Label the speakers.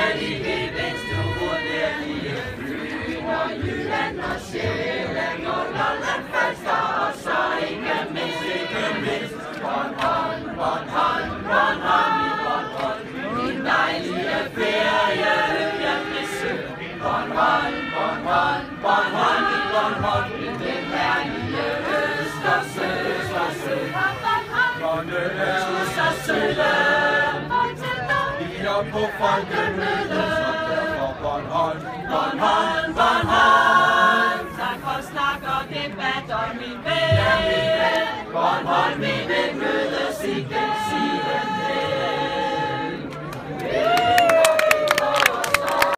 Speaker 1: kærlighed, venstre uvurderlige Fyn og Jylland og Sjælland og Lolland Falster og så ikke mindst Bornholm, Bornholm, Bornholm i Bornholm, min dejlige ferieø jeg besøger. Bornholm, Bornholm, Bornholm i Bornholm, den herlige Østersø, grønne Østersø, vi er på folkemøde, så derfor Bornholm, Bornholm, Bornholm. Tak for snak og debat og min ven.